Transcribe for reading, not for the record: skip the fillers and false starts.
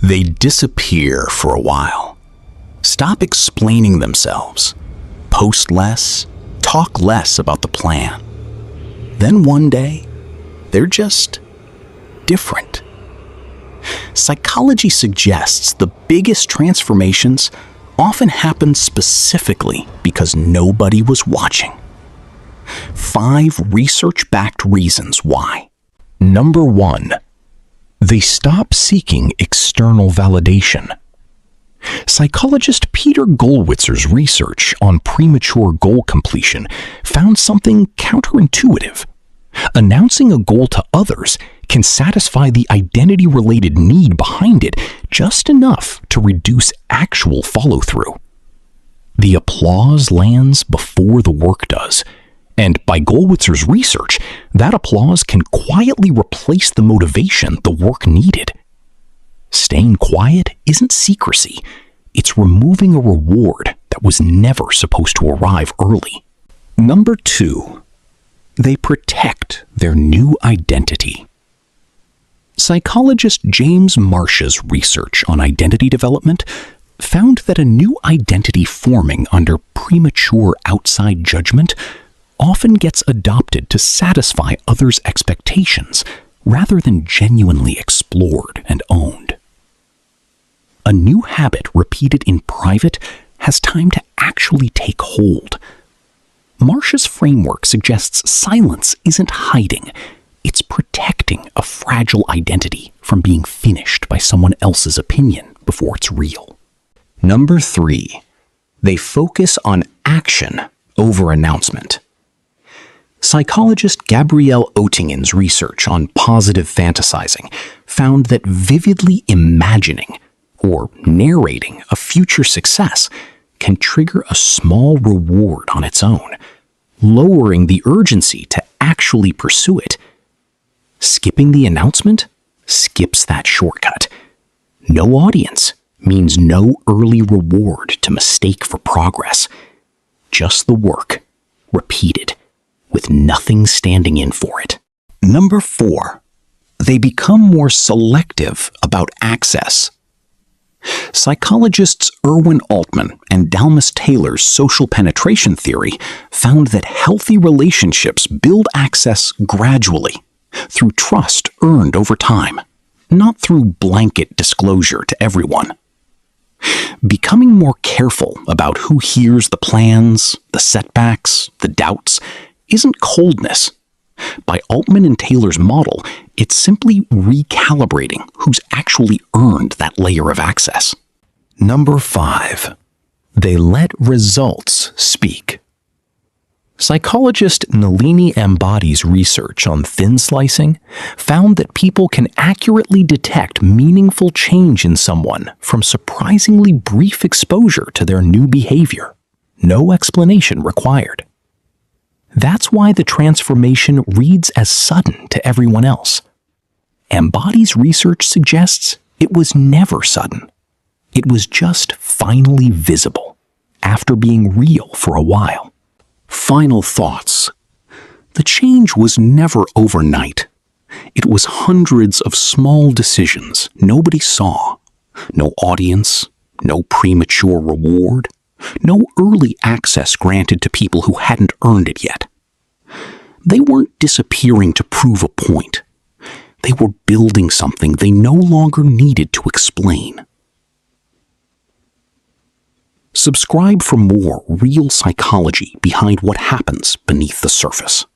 They disappear for a while, stop explaining themselves, post less, talk less about the plan. Then one day, they're just different. Psychology suggests the biggest transformations often happen specifically because nobody was watching. 5 research-backed reasons why. Number 1. They stop seeking external validation. Psychologist Peter Gollwitzer's research on premature goal completion found something counterintuitive. Announcing a goal to others can satisfy the identity-related need behind it just enough to reduce actual follow-through. The applause lands before the work does, and by Gollwitzer's research, that applause can quietly replace the motivation the work needed. Staying quiet isn't secrecy. It's removing a reward that was never supposed to arrive early. Number 2. They protect their new identity. Psychologist James Marcia's research on identity development found that a new identity forming under premature outside judgment often gets adopted to satisfy others' expectations rather than genuinely explored and owned. A new habit repeated in private has time to actually take hold. Marcia's framework suggests silence isn't hiding, it's protecting a fragile identity from being finished by someone else's opinion before it's real. Number 3. They focus on action over announcement. Psychologist Gabriele Oettingen's research on positive fantasizing found that vividly imagining or narrating a future success can trigger a small reward on its own, lowering the urgency to actually pursue it. Skipping the announcement skips that shortcut. No audience means no early reward to mistake for progress. Just the work, repeated, with nothing standing in for it. Number 4. They become more selective about access. Psychologists Altman and Altman Taylor's social penetration theory found that healthy relationships build access gradually, through trust earned over time, not through blanket disclosure to everyone. Becoming more careful about who hears the plans, the setbacks, the doubts, isn't coldness. By Altman and Taylor's model, it's simply recalibrating who's actually earned that layer of access. Number 5. They let results speak. Psychologist Nalini Ambady's research on thin slicing found that people can accurately detect meaningful change in someone from surprisingly brief exposure to their new behavior. No explanation required. That's why the transformation reads as sudden to everyone else. Ambady's research suggests it was never sudden. It was just finally visible, after being real for a while. Final thoughts. The change was never overnight. It was hundreds of small decisions nobody saw. No audience, no premature reward, no early access granted to people who hadn't earned it yet. They weren't disappearing to prove a point. They were building something they no longer needed to explain. Subscribe for more real psychology behind what happens beneath the surface.